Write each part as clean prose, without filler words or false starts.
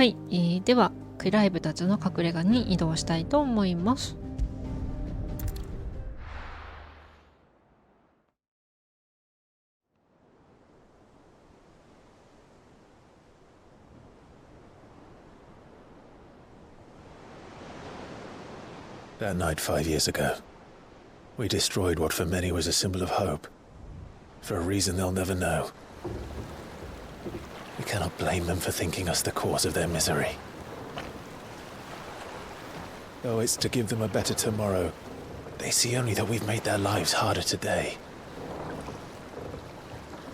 はい、ではクライブたちの隠れ家に移動したいと思います。That night 5 years ago, we destroyed what for many was a symbol of hope. For a reason they'll never know. We cannot blame them for thinking us the cause of their misery. Though it's to give them a better tomorrow, they see only that we've made their lives harder today.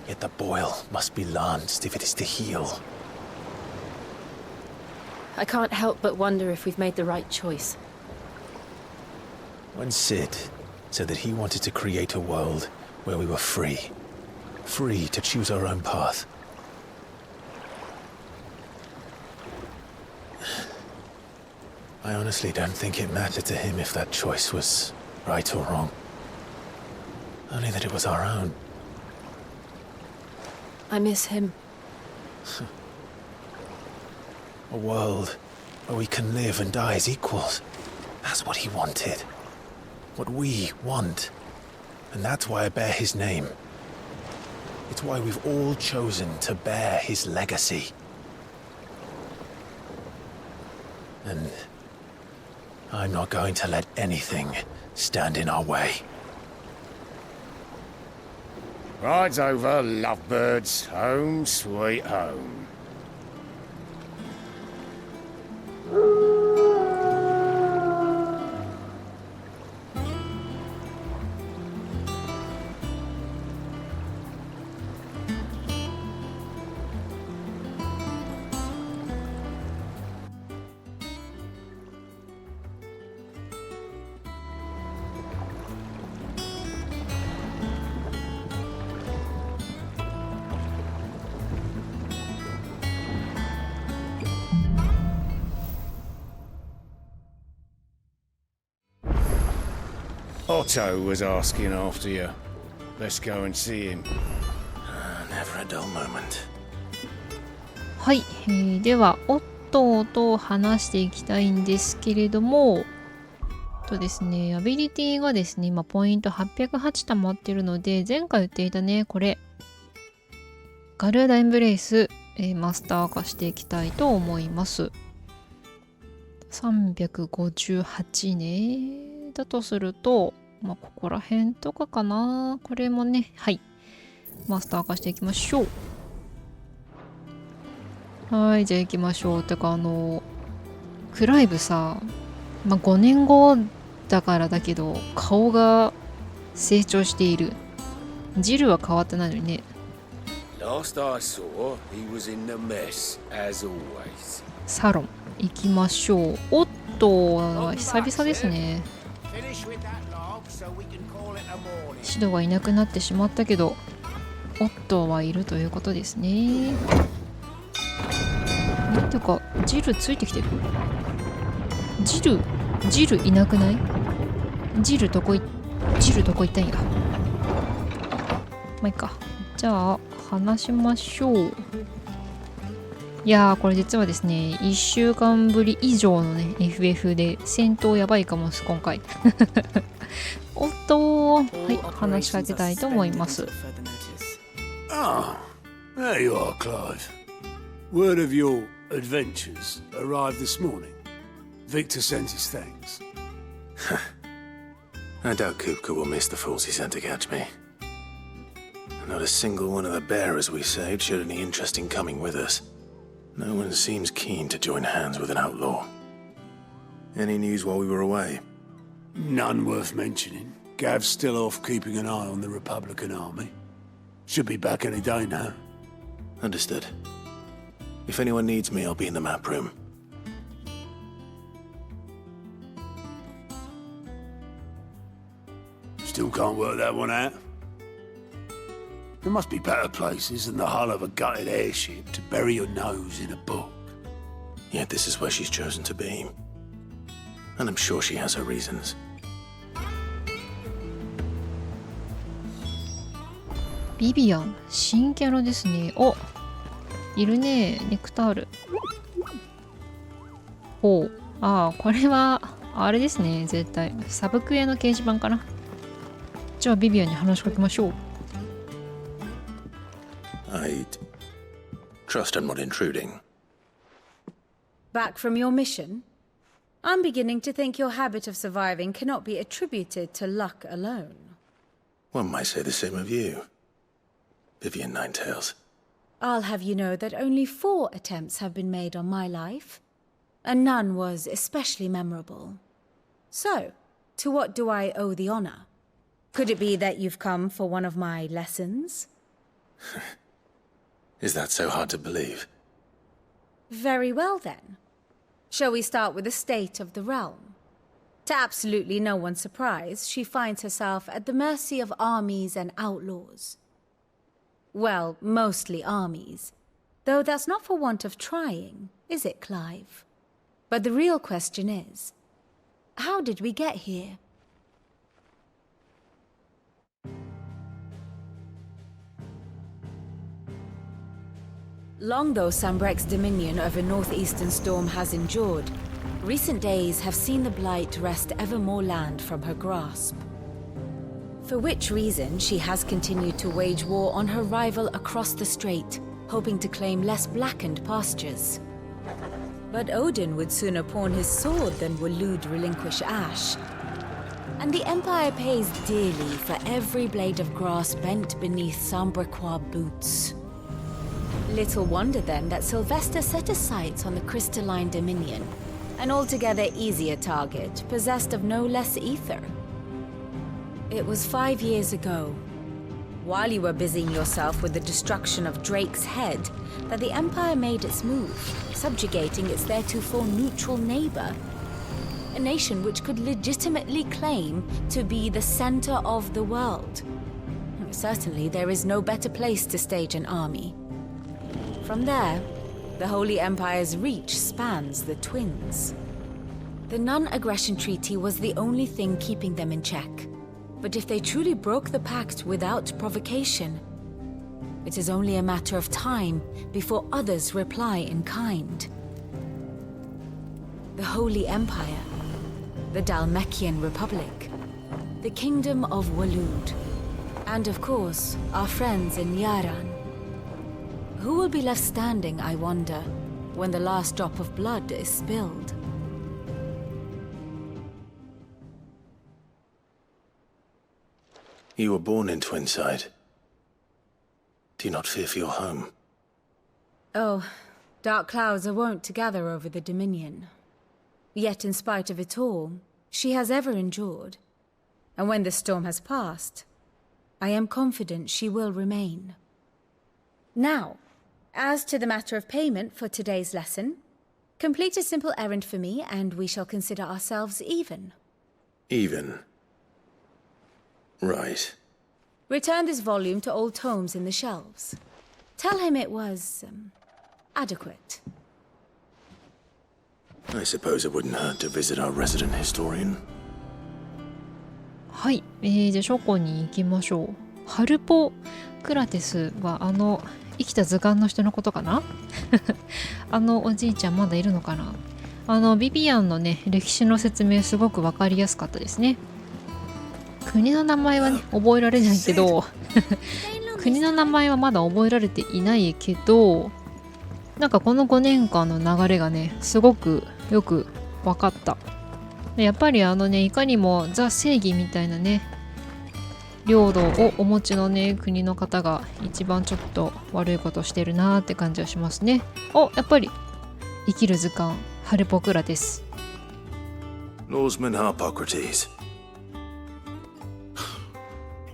Yet the boil must be lanced if it is to heal. I can't help but wonder if we've made the right choice. When Sid said that he wanted to create a world where we were free. Free to choose our own path. I honestly don't think it mattered to him if that choice was right or wrong. Only that it was our own. I miss him. A world where we can live and die as equals. That's what he wanted. What we want. And that's why I bear his name. It's why we've all chosen to bear his legacy. And I'm not going to let anything stand in our way. Rides over, lovebirds, home sweet home. Otto was asking after you. Let's go and see him. Never a dull moment. はい、ではオットーと話していきたいんですけれども、ですね、アビリティがですね、今ポイント808溜まってるので、前回言っていたね、これガルーダエンブレイス、マスター化していきたいと思います。358ねだとすると、まあここら辺とかかな。これもね、はい、マスター化していきましょう。はい、じゃあ行きましょう。てかクライブさ、まあ、5年後だからだけど顔が成長している。ジルは変わってないのにね。Last I saw, he was in the mess, as always. サロン行きましょう。おっと、久々ですね。シドがいなくなってしまったけど、オットーはいるということですね。てかジルついてきてる。ジルいなくない？ジルどこ行ったんや。まあいいか。じゃあ話しましょう。いやー、これ実はですね、1週間ぶり以上のね FF で戦闘やばいかもです今回。おっと、はい、話しかけたいと思います。Ah, there you are, Clive. Word of your adventures arrived this morning. Victor sends his thanks. I doubt Kupka will miss the fools he sent to catch me. Not a single one of the bearers we saved showed any interest in coming with us. No one seems keen to join hands with an outlaw. Any news while we were away? None worth mentioning. Gav's still off keeping an eye on the Republican army. Should be back any day now. Understood. If anyone needs me, I'll be in the map room. Still can't work that one out? There must be better places than the hull of a gutted airship to bury your nose in a book. Yet this is where she's chosen to be. And I'm sure she has her reasons. ビビアン、新キャラですね。お、いるね、ネクタール。ほう。ああ、これは、あれですね。絶対。サブクエの掲示板かな。じゃあ、ビビアンに話しかけましょう。I trust I'm not intruding. Back from your mission? I'm beginning to think your habit of surviving cannot be attributed to luck alone. One might say the same of you, Vivian Ninetails. I'll have you know that only 4 attempts have been made on my life, and none was especially memorable. So, to what do I owe the honor? Could it be that you've come for one of my lessons? Is that so hard to believe? Very well then. Shall we start with the state of the realm? To absolutely no one's surprise, she finds herself at the mercy of armies and outlaws. Well, mostly armies. Though that's not for want of trying, is it, Clive? But the real question is, how did we get here? Long though Sambrek's dominion over northeastern Storm has endured, recent days have seen the Blight wrest ever more land from her grasp. For which reason she has continued to wage war on her rival across the strait, hoping to claim less blackened pastures. But Odin would sooner pawn his sword than Waloed relinquish Ash. And the Empire pays dearly for every blade of grass bent beneath Sambrequois boots. Little wonder then that Sylvester set his sights on the crystalline dominion, an altogether easier target, possessed of no less ether. It was 5 years ago, while you were busying yourself with the destruction of Drake's head, that the Empire made its move, subjugating its theretofore neutral neighbor, a nation which could legitimately claim to be the center of the world. Certainly, there is no better place to stage an army. From there, the Holy Empire's reach spans the Twins. The non-aggression treaty was the only thing keeping them in check. But if they truly broke the pact without provocation, it is only a matter of time before others reply in kind. The Holy Empire, the Dalmekian Republic, the Kingdom of Waloed, and of course, our friends in Yaran. Who will be left standing, I wonder, when the last drop of blood is spilled? You were born in Twinside. Do you not fear for your home? Oh, dark clouds are wont to gather over the Dominion. Yet in spite of it all, she has ever endured. And when the storm has passed, I am confident she will remain. Now, as to the matter of payment for today's lesson, complete a simple errand for me and we shall consider ourselves even. Even? Right. Return this volume to old tomes in the shelves. Tell him it was, adequate. I suppose it wouldn't hurt to visit our resident historian. はい、じゃあ書庫に行きましょう。ハルポクラテスは生きた図鑑の人のことかなおじいちゃんまだいるのかな。ビビアンのね歴史の説明すごく分かりやすかったですね。国の名前はね覚えられないけど国の名前はまだ覚えられていないけど、なんかこの5年間の流れがねすごくよく分かった。やっぱりいかにもザ正義みたいなね領土をお持ちのね国の方が一番ちょっと悪いことしてるなーって感じはしますね。やっぱり生きる図鑑ハルポクラテス。Norseman Harpocrates.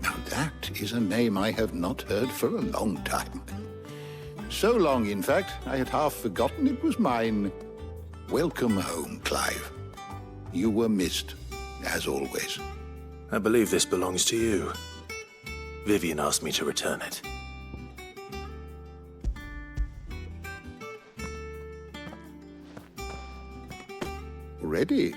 Now that is a name I have not heard for a long time. So long, in fact, I had half forgotten it was mine. Welcome home, Clive. You were missed, as always. I believe this belongs to you. Vivian asked me to return it. Ready?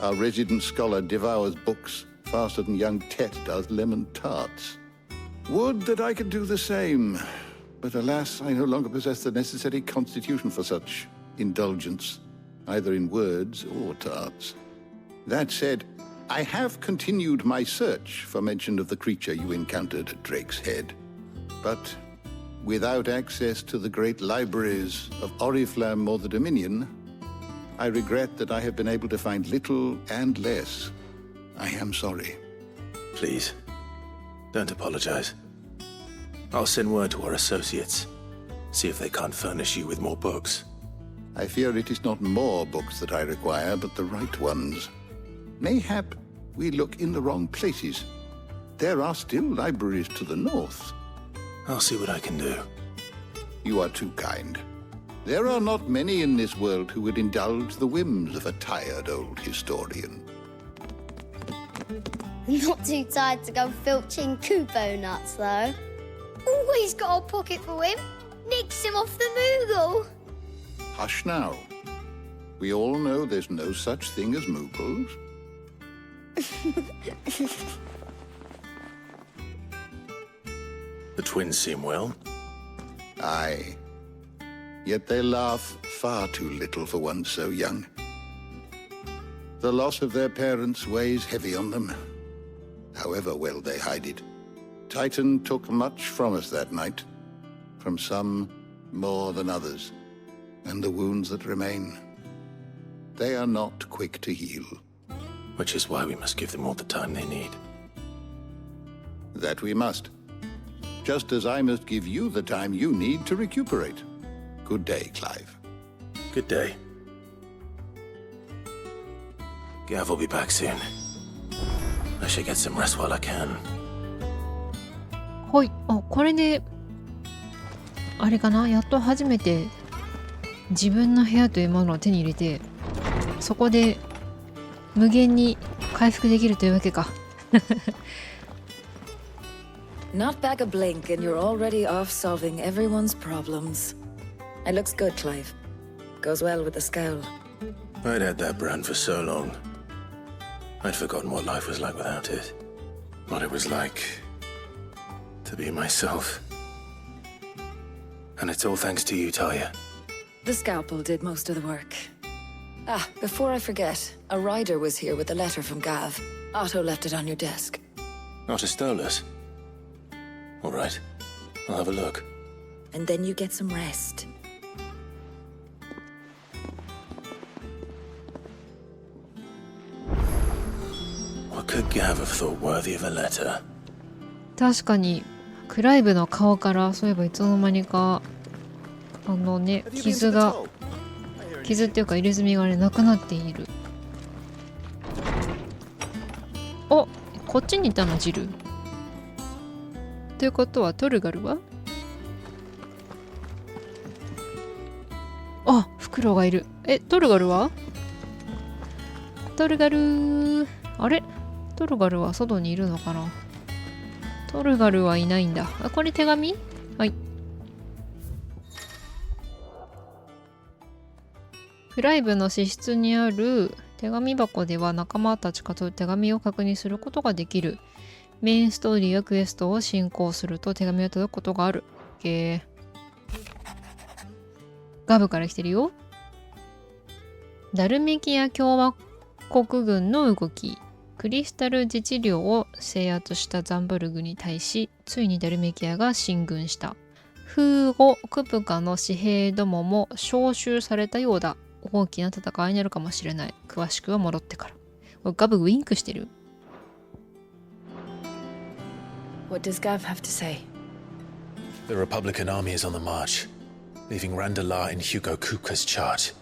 Our resident scholar devours books faster than young Tet does lemon tarts. Would that I could do the same. But alas, I no longer possess the necessary constitution for such indulgence. either in words or tarts. That said, I have continued my search for mention of the creature you encountered at Drake's Head. But without access to the great libraries of Oriflamme or the Dominion, I regret that I have been able to find little and less. I am sorry. Please, don't apologize. I'll send word to our associates. See if they can't furnish you with more books. I fear it is not more books that I require, but the right ones. Mayhap we look in the wrong places. There are still libraries to the north. I'll see what I can do. You are too kind. There are not many in this world who would indulge the whims of a tired old historian. Not too tired to go filching Kupo nuts, though. Always got a pocket for him. Nicks him off the Moogle. Hush now. We all know there's no such thing as Moogles. The twins seem well. Aye. Yet they laugh far too little for one so young. The loss of their parents weighs heavy on them, however well they hide it. Titan took much from us that night, from some more than others, and the wounds that remain, they are not quick to heal. Which is why we must give them all the time they need. That we must. Just as I must give you the time you need to recuperate. Good day, Clive. Good day. Gav will be back soon. I should get some rest while I can. はい。あ、これであれかな、やっと初めて自分の部屋というものを手に入れて、そこで無限に回復できるというわけか。Not back a blink and you're already off solving everyone's problems. It looks good, Clive. Goes well with the scowl. I'd had that brand for so long. I'd forgotten what life was like without it. What it was like to be myself. And it's all thanks to you, Talia. The scalpel did most of the work. Ah, before I forget, a rider was here with a letter from Gav. Otto left it on your desk. Not a Stolas. All right, I'll have a look. And then you get some rest. What could Gav have thought worthy of a letter? 確かにクライブの顔からそういえばいつの間にか傷っていうか入れ墨がねなくなっている。お、こっちにいたのジル。ということはトルガルは？あ、フクロウがいる。トルガルは？トルガルあれ？トルガルは外にいるのかな？トルガルはいないんだ。あ、これ手紙？はい。クライブの支室にある手紙箱では仲間たちから手紙を確認することができる。メインストーリーやクエストを進行すると手紙が届くことがある。ガブから来てるよ。ダルメキア共和国軍の動き。クリスタル自治領を制圧したザンブルグに対し、ついにダルメキアが進軍した。フーゴ・クプカの紙幣どもも召集されたようだ。大きな戦いになるかもしれない。詳しくは戻ってから。ガブウィンクしてる。What does Gav have to say? The Republican army is on the march, leaving Randalar in Hugo Kupka's charge.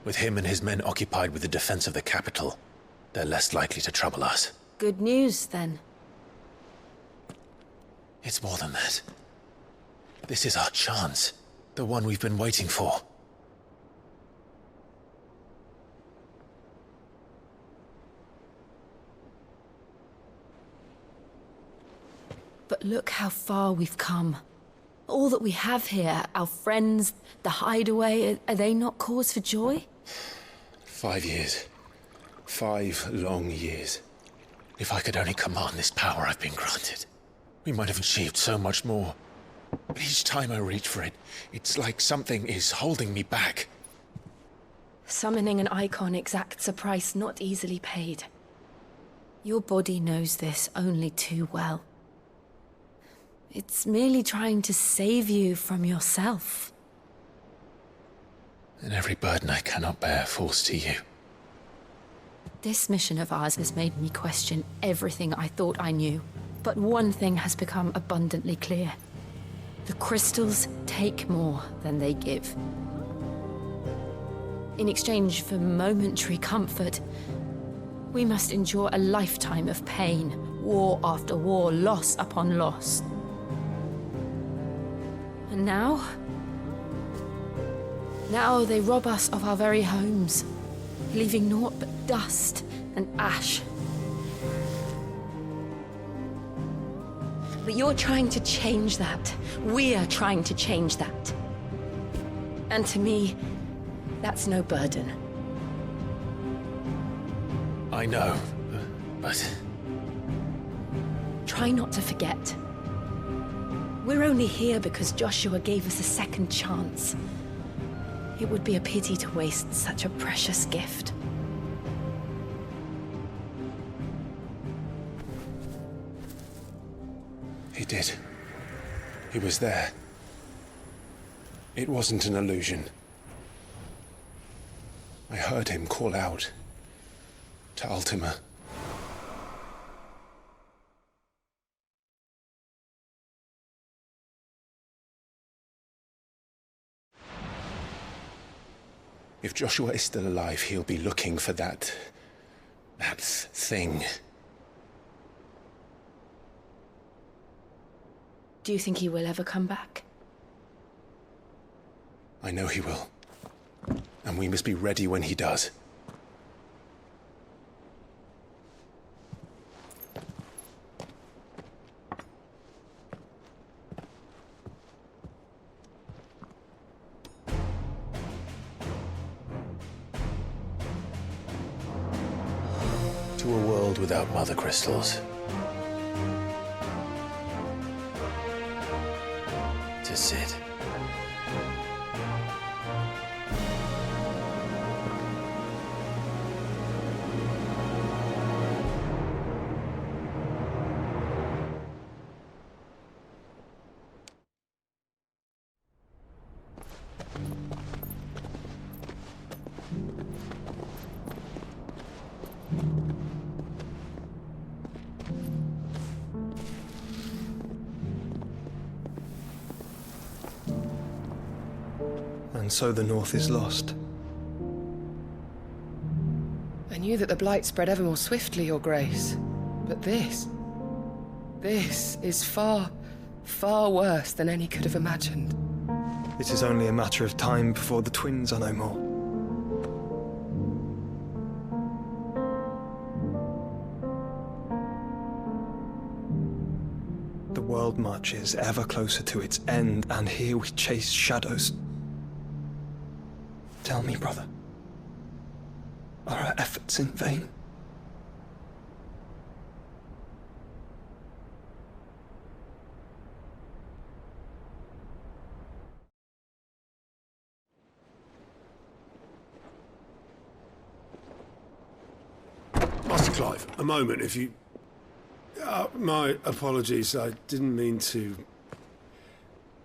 With him and his men occupied with the defense of the capital, they're less likely to trouble us. Good news, then. It's more than that. This is our chance. The one we've been waiting for. But look how far we've come. All that we have here, our friends, the hideaway, are they not cause for joy? 5 years. 5 long years. If I could only command this power I've been granted, we might have achieved so much more. But each time I reach for it, it's like something is holding me back. Summoning an icon exacts a price not easily paid. Your body knows this only too well. It's merely trying to save you from yourself. And every burden I cannot bear falls to you. This mission of ours has made me question everything I thought I knew. But one thing has become abundantly clear. The crystals take more than they give. In exchange for momentary comfort, we must endure a lifetime of pain, war after war, loss upon loss. And now they rob us of our very homes, leaving naught but dust and ash. But you're trying to change that. We're trying to change that. And to me, that's no burden. I know, but... Try not to forget. We're only here because Joshua gave us a second chance. It would be a pity to waste such a precious gift. He did. He was there. It wasn't an illusion. I heard him call out to Ultima. If Joshua is still alive, he'll be looking for that thing. Do you think he will ever come back? I know he will. And we must be ready when he does. To a world without mother crystals. To Sid. And so the North is lost. I knew that the Blight spread ever more swiftly, Your Grace. But this is far, far worse than any could have imagined. It is only a matter of time before the twins are no more. The world marches ever closer to its end, and here we chase shadows. Tell me, brother, are our efforts in vain? Master Clive, a moment, if you... my apologies, I didn't mean to...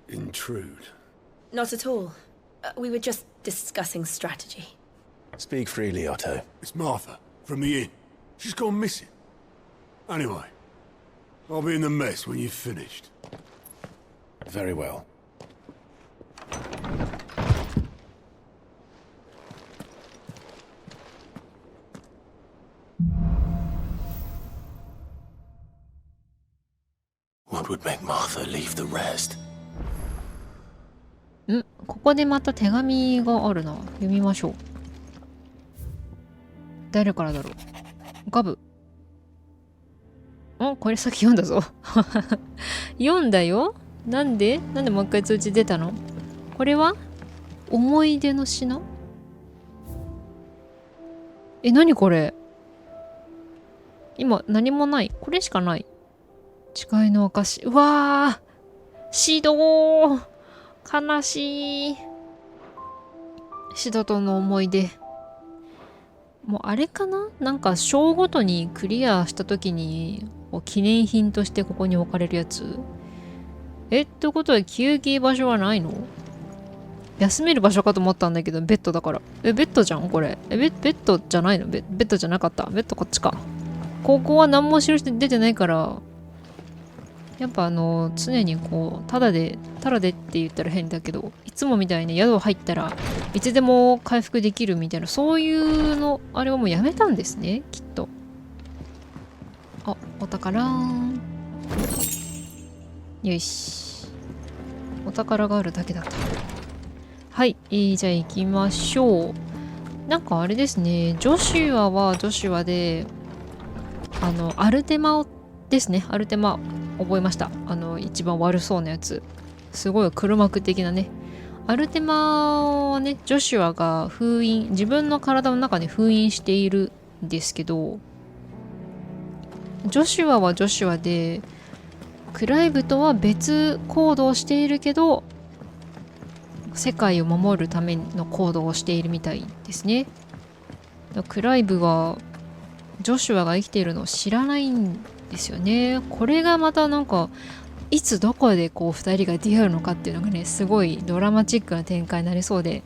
intrude. Not at all. We were just discussing strategy. Speak freely, Otto. It's Martha, from the inn. She's gone missing. Anyway, I'll be in the mess when you've finished. Very well. What would make Martha leave the rest? ここでまた手紙があるな。読みましょう。誰からだろう。ガブ。これさっき読んだぞ。読んだよ。なんでもう一回通知出たの？これは思い出の品？何これ？今何もない。これしかない。誓いの証。うわー、指導。悲しい。シドとの思い出。もうあれかな、なんか章ごとにクリアした時に記念品としてここに置かれるやつ。ってことは休憩場所はないの？休める場所かと思ったんだけど、ベッドだから。ベッドじゃんこれ。ベッドじゃないの？ベッドじゃなかった。ベッドこっちか。ここは何も印出てないから、やっぱ常にこう、ただでって言ったら変だけど、いつもみたいに宿入ったらいつでも回復できるみたいな、そういうの、あれはもうやめたんですね、きっと。あ、お宝。よし。お宝があるだけだった。はい、じゃあ行きましょう。なんかあれですね、ジョシュアはジョシュアで、アルテマですね、アルテマ覚えました。一番悪そうなやつ。すごい黒幕的なね。アルテマはね、ジョシュアが封印、自分の体の中に封印しているんですけど、ジョシュアはジョシュアで、クライブとは別行動をしているけど、世界を守るための行動をしているみたいですね。クライブはジョシュアが生きているのを知らないんですよね。これがまたなんかいつどこでこう2人が出会うのかっていうのがね、すごいドラマチックな展開になりそうで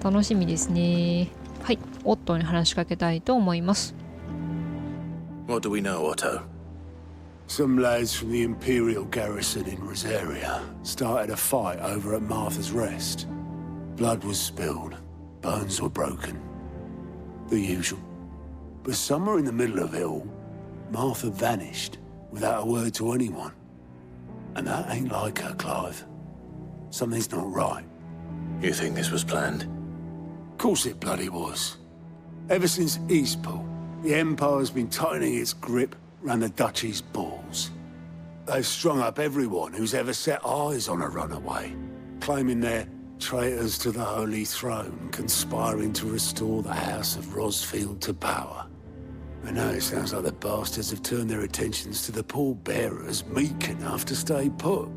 楽しみですね。はい、オットーに話しかけたいと思います。 What do we know, Otto? Some lads from the Imperial garrison in Rosaria started a fight over at Martha's Rest. Blood was spilled, bones were broken. The usual. But somewhere in the middle of it all, Martha vanished without a word to anyone. And that ain't like her, Clive. Something's not right. You think this was planned? Course it bloody was. Ever since Eastpool, the Empire's been tightening its grip round the Duchy's balls. They've strung up everyone who's ever set eyes on a runaway, claiming they're traitors to the Holy Throne, conspiring to restore the House of Rosfield to power. I know it sounds like the bastards have turned their attentions to the pallbearers meek enough to stay put.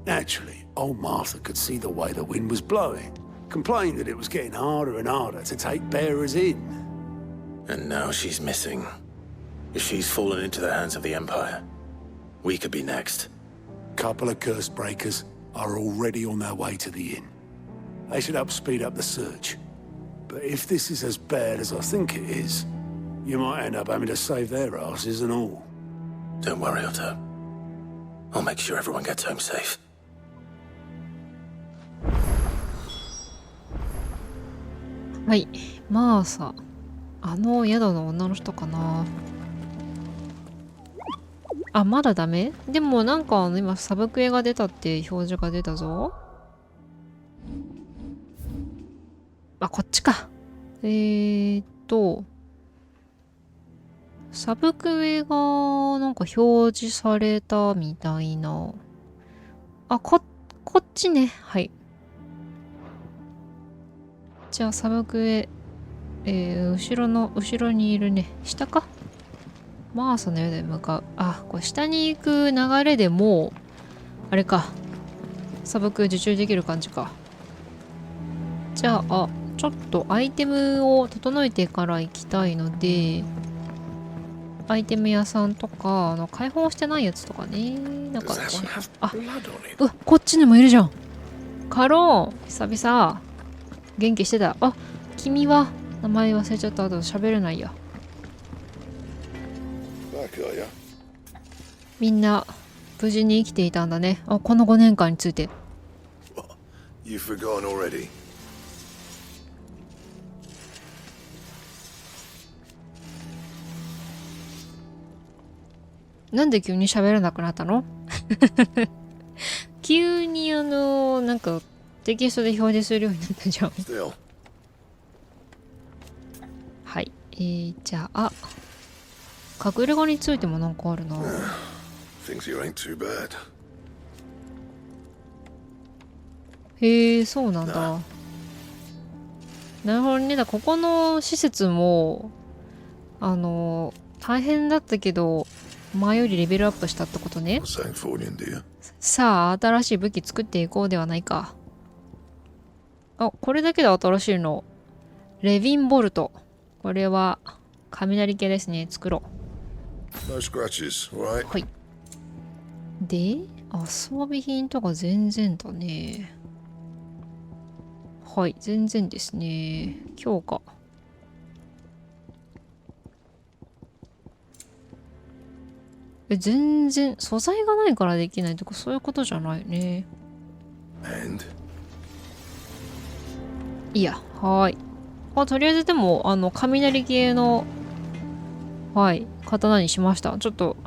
Naturally, old Martha could see the way the wind was blowing, complained that it was getting harder and harder to take bearers in. And now she's missing. If she's fallen into the hands of the Empire, we could be next. Couple of curse breakers are already on their way to the inn. They should help speed up the search. But if this is as bad as I think it is, you might end up having to save their asses and all. Don't worry, Otto. I'll make sure everyone gets home safe. はい、マーサ。宿の女の人かな。あ、まだダメ？でもなんか今サブクエが出たって表示が出たぞ。あ、こっちか。サブクエがなんか表示されたみたいな。あ、こっちね。はい。じゃあサブクエ、後ろにいるね。下か。マーサの宿へ向かう。あ、これ下に行く流れでもう、あれか。サブクエ受注できる感じか。じゃあ、ちょっとアイテムを整えてから行きたいので、アイテム屋さんとか、開放してないやつとかね。なんか、あ、うわ、こっちにもいるじゃん。カローン、久々。元気してた。あ、君は、名前忘れちゃった後喋れないや。みんな無事に生きていたんだね。この5年間について。You've forgotten already. なんで急に喋らなくなったの？急になんかテキストで表示するようになったじゃん。はい。じゃあ、隠れ家についてもなんかあるな。へえ、そうなんだ。なるほどね。ここの施設も、大変だったけど、前よりレベルアップしたってことね。さあ、新しい武器作っていこうではないか。あ、これだけで新しいの。レヴィンボルト。これは雷系ですね。作ろ No scratches, all right? う。はい。で、遊び品とか全然だね。はい、全然ですね。強化。全然素材がないからできないとかそういうことじゃないよね。And いいや、はーい。とりあえずでも雷系のはい刀にしました。ちょっと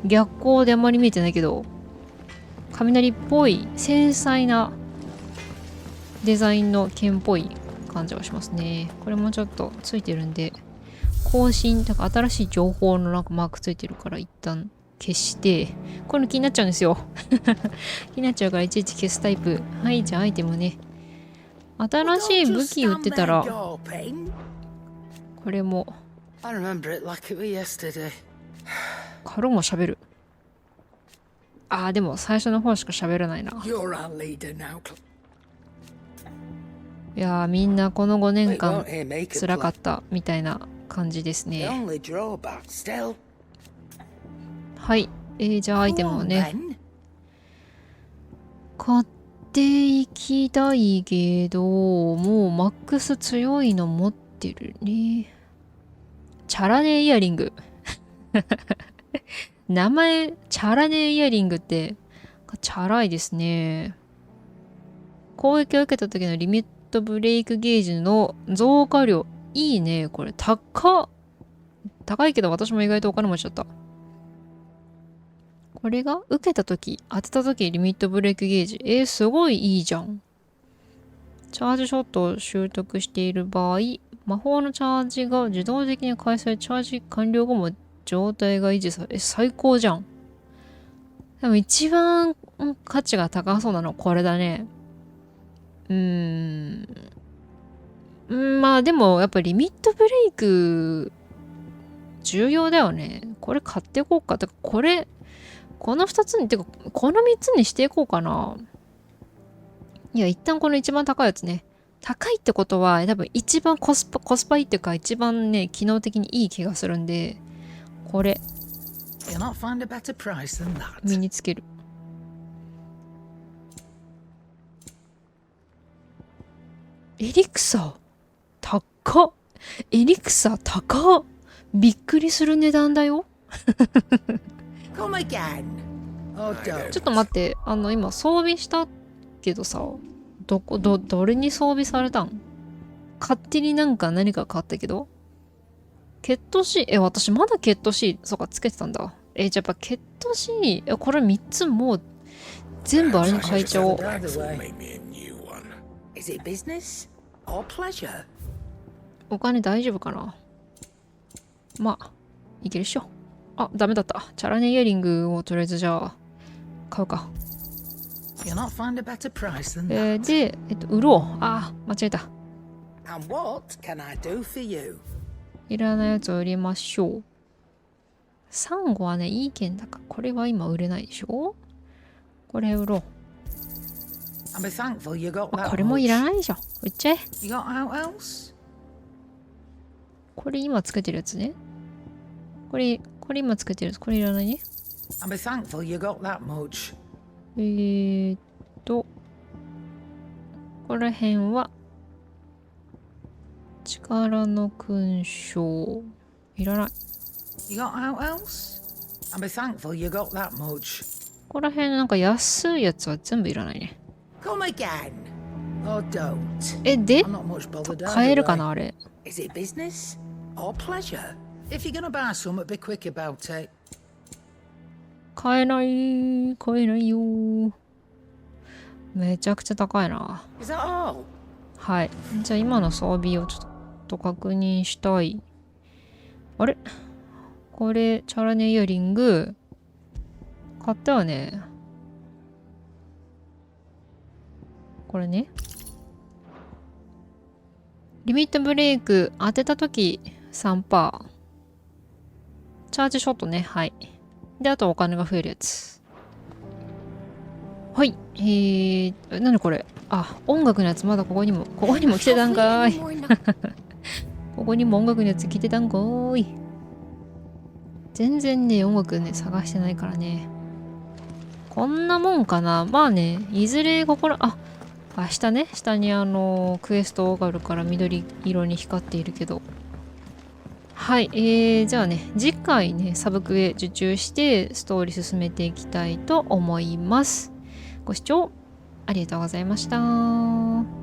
逆光であんまり見えてないけど雷っぽい繊細なデザインの剣っぽい感じがしますね。これもちょっとついてるんで更新とか新しい情報のなんかマークついてるから一旦消して、こういうの気になっちゃうんですよ。気になっちゃうからいちいち消すタイプ。はい、じゃあアイテムね。新しい武器売ってたら、これも、カロも喋る。あー、でも最初の方しか喋らないな。いやー、みんなこの5年間辛かったみたいな感じですね。はい、じゃあアイテムをね買っていきたいけど、もうマックス強いの持ってるね。チャラネイヤリング。名前チャラネイヤリングってチャラいですね。攻撃を受けた時のリミットブレイクゲージの増加量いいね。これ高いけど私も意外とお金持ちだった。これが受けた時当てた時リミットブレイクゲージすごいいいじゃん。チャージショットを習得している場合、魔法のチャージが自動的に開催、チャージ完了後も状態が維持され、最高じゃん。でも一番価値が高そうなのはこれだね。まあでもやっぱリミットブレイク重要だよね。これ買っていこうか。てかこの2つに、てかこの3つにしていこうかな。いや、一旦この一番高いやつね。高いってことは多分一番コスパいいっていうか一番ね、機能的にいい気がするんで、これ身につける。エリクサ高っ。エリクサ高っ。びっくりする値段だよ。ちょっと待って、今装備したけどさ、どれに装備されたん？勝手に何か変わったけど、ケット C、私まだケット C、そうか、つけてたんだ。じゃあやっぱケット C、これ3つもう全部あれに変えちゃおう。お金大丈夫かな？まあ、いけるっしょ。あ、ダメだった。チャラネイヤリングをとりあえずじゃあ、買うか。で、売ろう。あ、間違えた。いらないやつを売りましょう。サンゴはね、いい剣だから、これは今売れないでしょ？これ売ろう。これもいらないでしょ。売っちゃえ。これ今つけてるやつね。これ今つけてるやつ、これいらないね。ここら辺は力の勲章いらない。ここら辺なんか安いやつは全部いらないね。で買えるかなあれ。買えないよ。めちゃくちゃ高いな。はい。じゃあ今の装備をちょっと確認したい。あれ？これ、チャラネイヤリング、買ったよね。これね。リミットブレイク当てたとき 3%。チャージショットね。はい。で、あとお金が増えるやつ。はい。何これ？あ、音楽のやつまだここにも来てたんかーい。ここにも音楽のやつ聞いてたんかーい。全然ね、音楽ね、探してないからね。こんなもんかな。まあね、いずれここら、下ね、下にクエストがあるから緑色に光っているけど。はい、じゃあね、次回ね、サブクエ受注してストーリー進めていきたいと思います。ご視聴ありがとうございました。